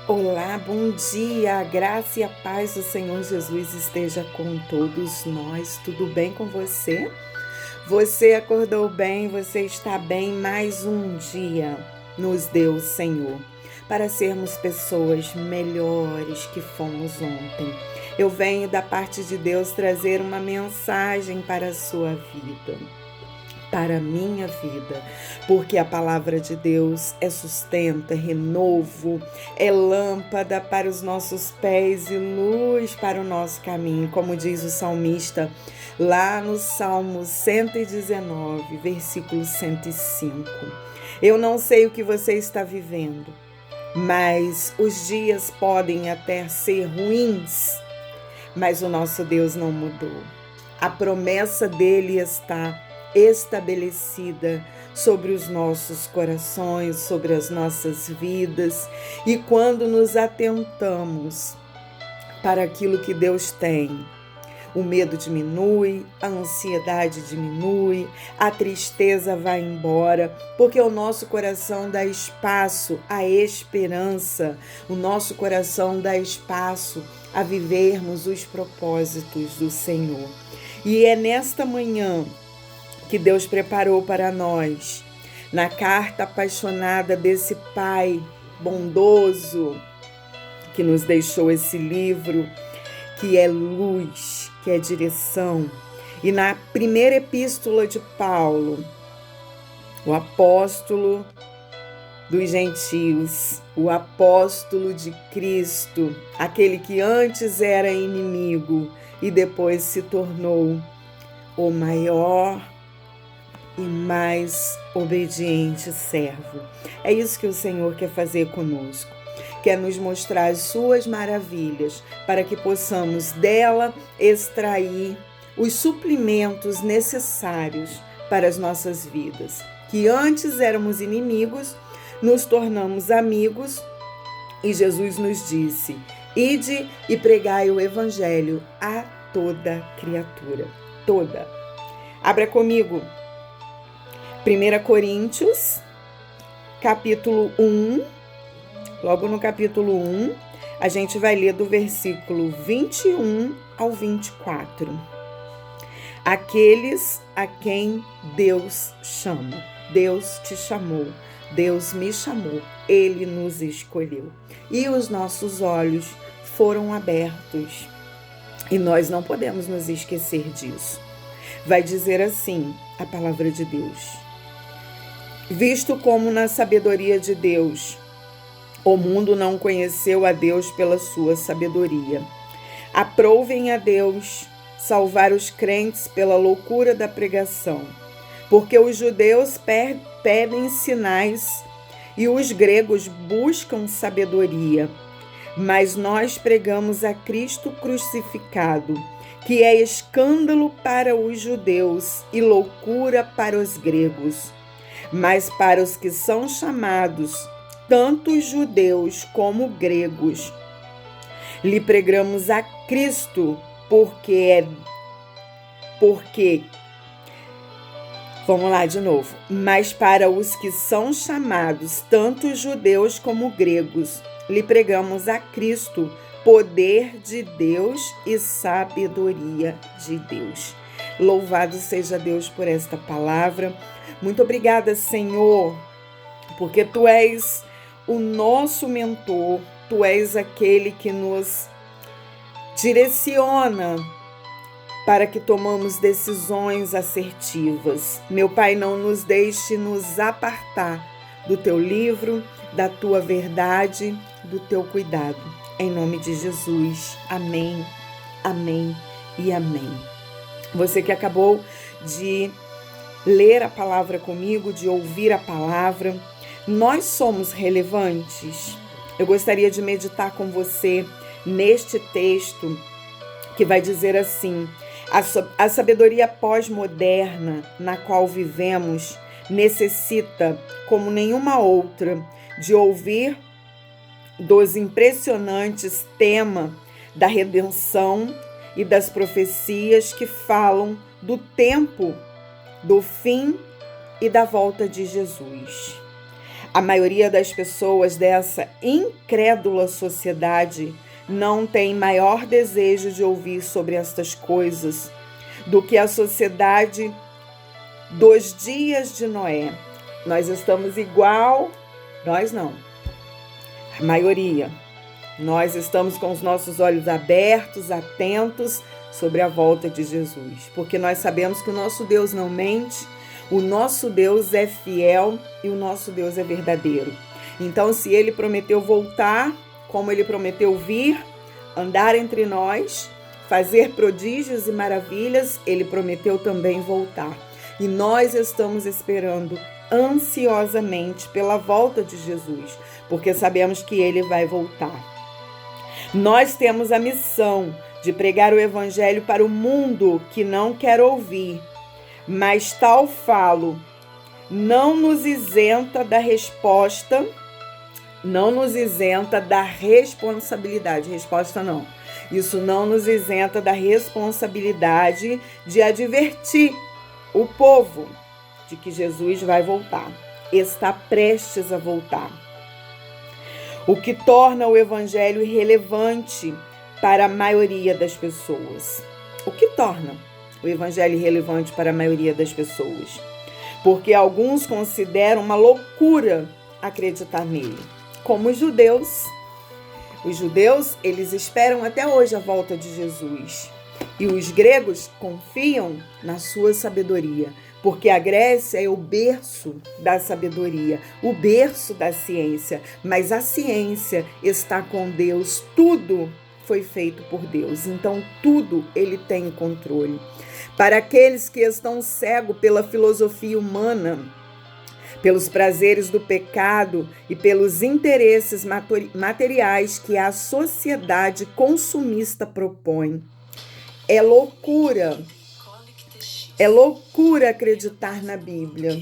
Olá, bom dia, a graça e a paz do Senhor Jesus esteja com todos nós. Tudo bem com você? Você acordou bem, você está bem? Mais um dia nos deu o Senhor para sermos pessoas melhores que fomos ontem. Eu venho da parte de Deus trazer uma mensagem para a sua vida, para a minha vida, porque a palavra de Deus é sustento, é renovo, é lâmpada para os nossos pés e luz para o nosso caminho, como diz o salmista lá no Salmo 119, versículo 105. Eu não sei o que você está vivendo, mas os dias podem até ser ruins, mas o nosso Deus não mudou. A promessa dele está estabelecida sobre os nossos corações, sobre as nossas vidas. E quando nos atentamos para aquilo que Deus tem, o medo diminui, a ansiedade diminui, a tristeza vai embora, porque o nosso coração dá espaço à esperança, o nosso coração dá espaço a vivermos os propósitos do Senhor. E é nesta manhã que Deus preparou para nós, na carta apaixonada desse Pai bondoso, que nos deixou esse livro, que é luz, que é direção. E na primeira epístola de Paulo, o apóstolo dos gentios, o apóstolo de Cristo, aquele que antes era inimigo e depois se tornou o maior e mais obediente servo. É isso que o Senhor quer fazer conosco. Quer nos mostrar as suas maravilhas para que possamos dela extrair os suprimentos necessários para as nossas vidas. Que antes éramos inimigos, nos tornamos amigos e Jesus nos disse: ide e pregai o evangelho a toda criatura. Toda. Abra comigo 1 Coríntios, capítulo 1, logo no capítulo 1, a gente vai ler do versículo 21 ao 24. Aqueles a quem Deus chama. Deus te chamou, Deus me chamou, Ele nos escolheu. E os nossos olhos foram abertos. E nós não podemos nos esquecer disso. Vai dizer assim a palavra de Deus: visto como na sabedoria de Deus, o mundo não conheceu a Deus pela sua sabedoria. Aprovem a Deus salvar os crentes pela loucura da pregação, porque os judeus pedem sinais e os gregos buscam sabedoria. Mas nós pregamos a Cristo crucificado, que é escândalo para os judeus e loucura para os gregos. Mas para os que são chamados, tanto judeus como gregos, lhe pregamos a Cristo, vamos lá de novo. Mas para os que são chamados, tanto judeus como gregos, lhe pregamos a Cristo, poder de Deus e sabedoria de Deus. Louvado seja Deus por esta palavra. Muito obrigada, Senhor, porque Tu és o nosso mentor, Tu és aquele que nos direciona para que tomamos decisões assertivas. Meu Pai, não nos deixe nos apartar do Teu livro, da Tua verdade, do Teu cuidado. Em nome de Jesus. Amém, amém e amém. Você que acabou de ler a palavra comigo, de ouvir a palavra, nós somos relevantes? Eu gostaria de meditar com você neste texto que vai dizer assim: a sabedoria pós-moderna na qual vivemos necessita, como nenhuma outra, de ouvir dos impressionantes temas da redenção e das profecias que falam do tempo, do fim e da volta de Jesus. A maioria das pessoas dessa incrédula sociedade não tem maior desejo de ouvir sobre estas coisas do que a sociedade dos dias de Noé. Nós estamos igual, nós não, a maioria. Nós estamos com os nossos olhos abertos, atentos sobre a volta de Jesus, porque nós sabemos que o nosso Deus não mente, o nosso Deus é fiel e o nosso Deus é verdadeiro. Então, se Ele prometeu voltar, como Ele prometeu vir, andar entre nós, fazer prodígios e maravilhas, Ele prometeu também voltar. E nós estamos esperando ansiosamente pela volta de Jesus, porque sabemos que Ele vai voltar. Nós temos a missão de pregar o Evangelho para o mundo que não quer ouvir, mas tal falo não nos isenta da resposta, não nos isenta da responsabilidade. Resposta não. Isso não nos isenta da responsabilidade de advertir o povo de que Jesus vai voltar, está prestes a voltar. O que torna o Evangelho irrelevante para a maioria das pessoas. O que torna o Evangelho irrelevante para a maioria das pessoas? Porque alguns consideram uma loucura acreditar nele, como os judeus. Os judeus, eles esperam até hoje a volta de Jesus. E os gregos confiam na sua sabedoria, porque a Grécia é o berço da sabedoria, o berço da ciência. Mas a ciência está com Deus, tudo foi feito por Deus, então tudo Ele tem controle. Para aqueles que estão cegos pela filosofia humana, pelos prazeres do pecado e pelos interesses materiais que a sociedade consumista propõe, é loucura acreditar na Bíblia.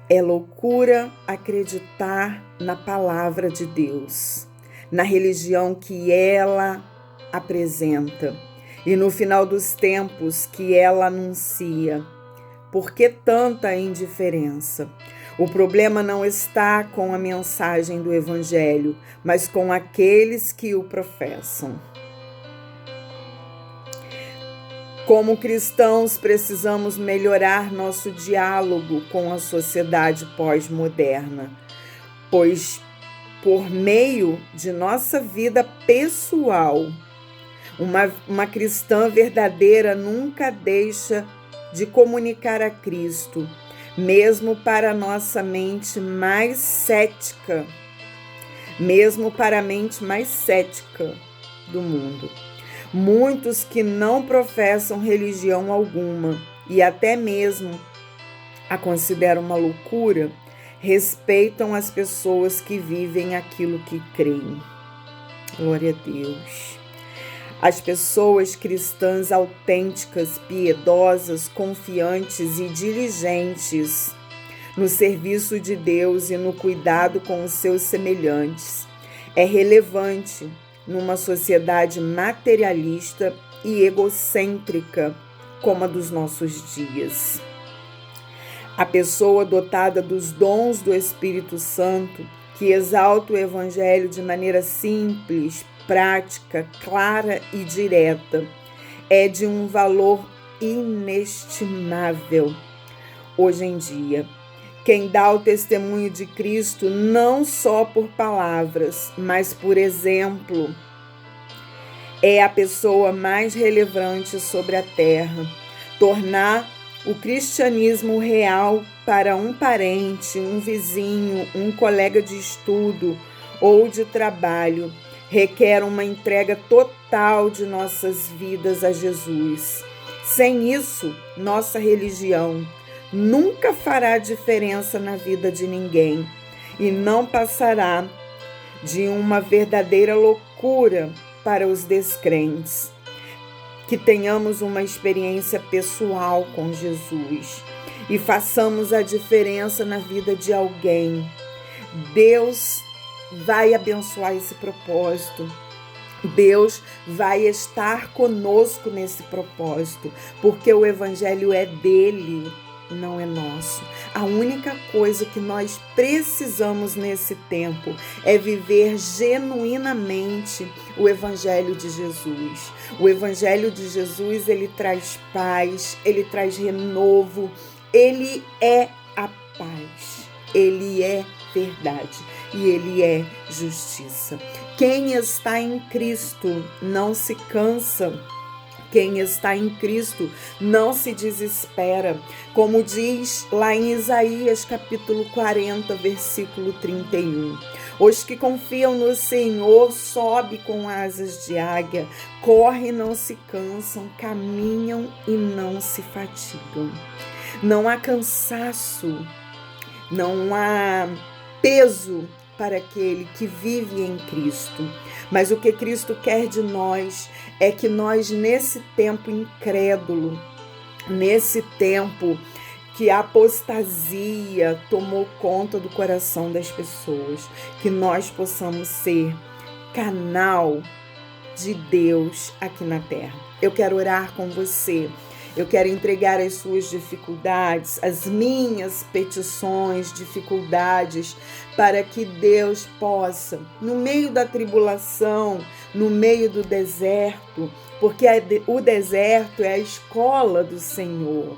É loucura acreditar na palavra de Deus, na religião que ela apresenta e no final dos tempos que ela anuncia. Por que tanta indiferença? O problema não está com a mensagem do Evangelho, mas com aqueles que o professam. Como cristãos, precisamos melhorar nosso diálogo com a sociedade pós-moderna, pois, por meio de nossa vida pessoal, uma cristã verdadeira nunca deixa de comunicar a Cristo, mesmo para a nossa mente mais cética, mesmo para a mente mais cética do mundo. Muitos que não professam religião alguma e até mesmo a consideram uma loucura, respeitam as pessoas que vivem aquilo que creem. Glória a Deus. As pessoas cristãs autênticas, piedosas, confiantes e diligentes no serviço de Deus e no cuidado com os seus semelhantes é relevante numa sociedade materialista e egocêntrica como a dos nossos dias. A pessoa dotada dos dons do Espírito Santo, que exalta o Evangelho de maneira simples, prática, clara e direta, é de um valor inestimável hoje em dia. Quem dá o testemunho de Cristo não só por palavras, mas por exemplo, é a pessoa mais relevante sobre a terra. Tornar o cristianismo real para um parente, um vizinho, um colega de estudo ou de trabalho requer uma entrega total de nossas vidas a Jesus. Sem isso, nossa religião nunca fará diferença na vida de ninguém e não passará de uma verdadeira loucura para os descrentes. Que tenhamos uma experiência pessoal com Jesus e façamos a diferença na vida de alguém. Deus vai abençoar esse propósito. Deus vai estar conosco nesse propósito, porque o Evangelho é dele. não é nosso. A única coisa que nós precisamos nesse tempo é viver genuinamente o Evangelho de Jesus. O Evangelho de Jesus, ele traz paz, ele traz renovo, ele é a paz, ele é verdade e ele é justiça. Quem está em Cristo não se cansa. Quem está em Cristo não se desespera, como diz lá em Isaías capítulo 40, versículo 31. Os que confiam no Senhor sobem com asas de águia, correm e não se cansam, caminham e não se fatigam. Não há cansaço, não há peso para aquele que vive em Cristo. Mas o que Cristo quer de nós é que nós, nesse tempo incrédulo, nesse tempo que a apostasia tomou conta do coração das pessoas, que nós possamos ser canal de Deus aqui na terra. Eu quero orar com você. Eu quero entregar as suas dificuldades, as minhas petições, dificuldades, para que Deus possa, no meio da tribulação, no meio do deserto, porque o deserto é a escola do Senhor.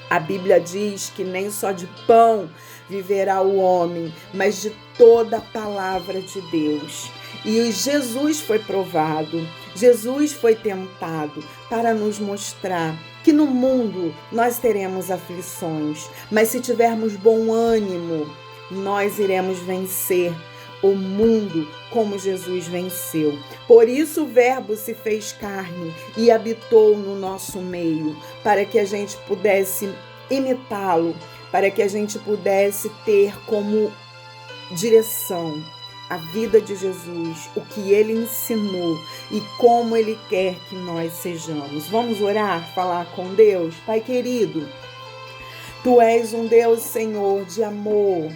A Bíblia diz que nem só de pão viverá o homem, mas de toda a palavra de Deus. E Jesus foi provado, Jesus foi tentado para nos mostrar que no mundo nós teremos aflições, mas se tivermos bom ânimo, nós iremos vencer o mundo como Jesus venceu. Por isso o Verbo se fez carne e habitou no nosso meio, para que a gente pudesse imitá-lo, para que a gente pudesse ter como direção a vida de Jesus, o que ele ensinou e como ele quer que nós sejamos. Vamos orar, falar com Deus? Pai querido, tu és um Deus, Senhor, de amor.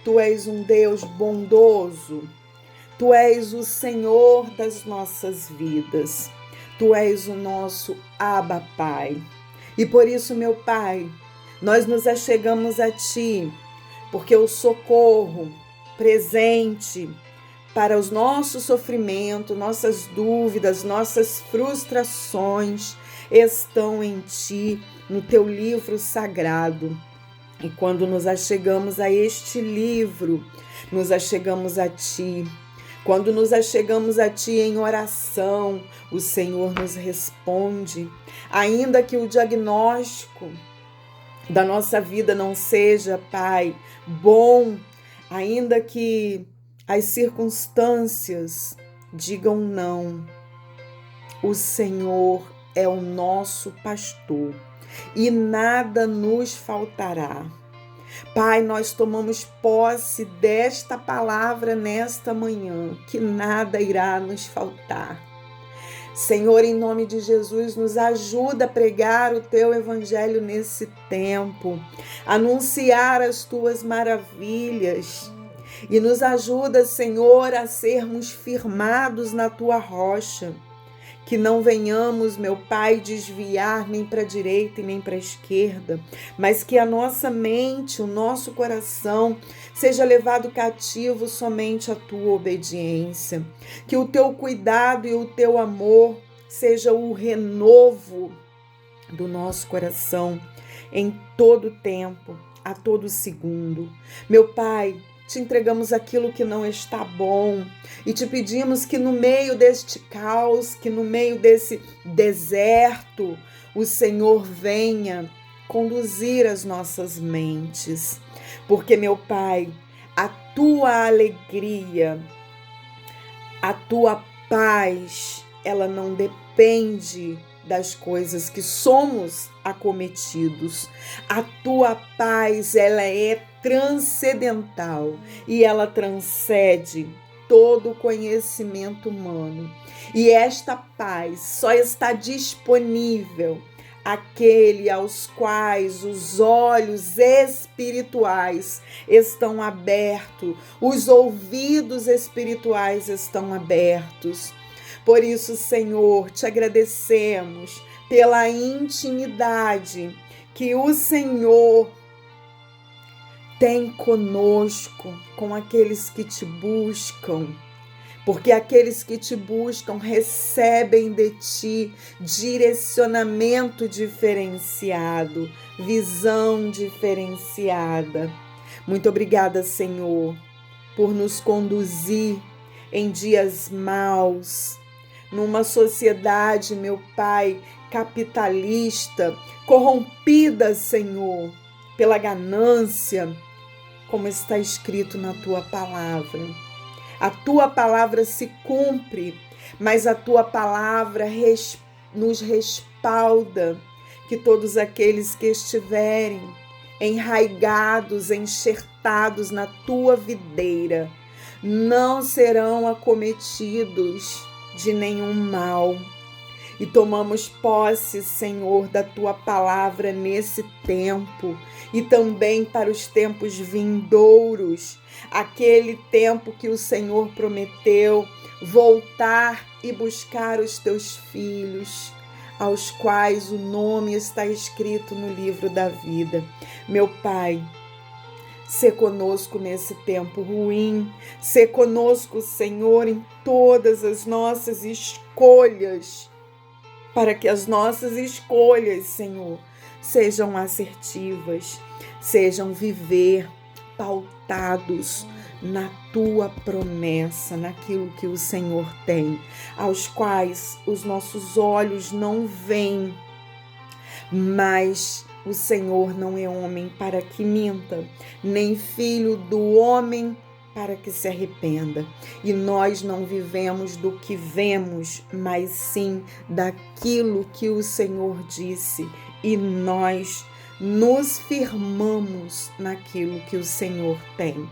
Tu és um Deus bondoso. Tu és o Senhor das nossas vidas. Tu és o nosso Abba, Pai. E por isso, meu Pai, nós nos achegamos a Ti, porque o socorro presente para os nossos sofrimentos, nossas dúvidas, nossas frustrações estão em Ti, no Teu livro sagrado. E quando nos achegamos a este livro, nos achegamos a Ti. Quando nos achegamos a Ti em oração, o Senhor nos responde. Ainda que o diagnóstico da nossa vida não seja, Pai, bom, ainda que as circunstâncias digam não, o Senhor é o nosso pastor e nada nos faltará. Pai, nós tomamos posse desta palavra nesta manhã, que nada irá nos faltar. Senhor, em nome de Jesus, nos ajuda a pregar o Teu Evangelho nesse tempo, anunciar as Tuas maravilhas e nos ajuda, Senhor, a sermos firmados na Tua rocha, que não venhamos, meu Pai, desviar nem para a direita e nem para a esquerda, mas que a nossa mente, o nosso coração seja levado cativo somente à Tua obediência, que o Teu cuidado e o Teu amor seja o renovo do nosso coração em todo tempo, a todo segundo. Meu Pai, Te entregamos aquilo que não está bom e Te pedimos que no meio deste caos, que no meio desse deserto, o Senhor venha conduzir as nossas mentes. Porque, meu Pai, a Tua alegria, a Tua paz, ela não depende das coisas que somos acometidos. A Tua paz, ela é transcendental e ela transcende todo o conhecimento humano. E esta paz só está disponível àquele aos quais os olhos espirituais estão abertos, os ouvidos espirituais estão abertos. Por isso, Senhor, Te agradecemos pela intimidade que o Senhor tem conosco, com aqueles que te buscam, porque aqueles que te buscam recebem de ti direcionamento diferenciado, visão diferenciada. Muito obrigada, Senhor, por nos conduzir em dias maus, numa sociedade, meu Pai, capitalista, corrompida, Senhor, pela ganância, como está escrito na tua palavra. A tua palavra se cumpre, mas a tua palavra nos respalda que todos aqueles que estiverem enraigados, enxertados na tua videira, não serão acometidos de nenhum mal. E tomamos posse, Senhor, da tua palavra nesse tempo e também para os tempos vindouros, aquele tempo que o Senhor prometeu voltar e buscar os teus filhos, aos quais o nome está escrito no livro da vida. Meu Pai, sê conosco nesse tempo ruim, sê conosco, Senhor, em todas as nossas escolhas, para que as nossas escolhas, Senhor, sejam assertivas, sejam viver pautados na tua promessa, naquilo que o Senhor tem, aos quais os nossos olhos não veem, mas o Senhor não é homem para que minta, nem filho do homem para que se arrependa. E nós não vivemos do que vemos, mas sim daquilo que o Senhor disse. E nós nos firmamos naquilo que o Senhor tem.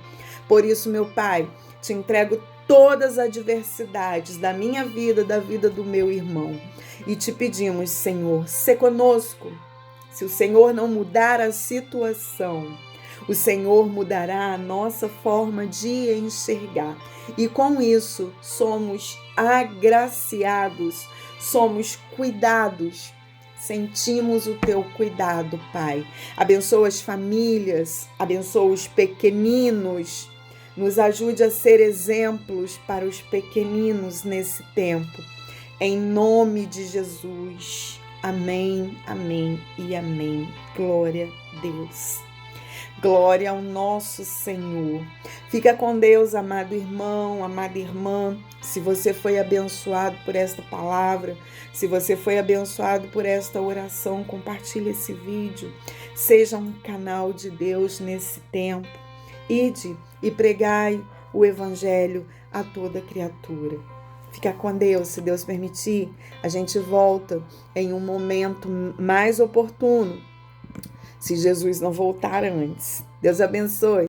Por isso, meu Pai, te entrego todas as adversidades da minha vida, da vida do meu irmão. E te pedimos, Senhor, sê conosco. Se o Senhor não mudar a situação, o Senhor mudará a nossa forma de enxergar. E com isso, somos agraciados, somos cuidados. Sentimos o teu cuidado, Pai. Abençoa as famílias, abençoa os pequeninos. Nos ajude a ser exemplos para os pequeninos nesse tempo. Em nome de Jesus. Amém, amém e amém. Glória a Deus. Glória ao nosso Senhor. Fica com Deus, amado irmão, amada irmã. Se você foi abençoado por esta palavra, se você foi abençoado por esta oração, compartilhe esse vídeo. Seja um canal de Deus nesse tempo. Ide e pregai o evangelho a toda criatura. Fica com Deus, se Deus permitir, a gente volta em um momento mais oportuno, se Jesus não voltar antes. Deus abençoe.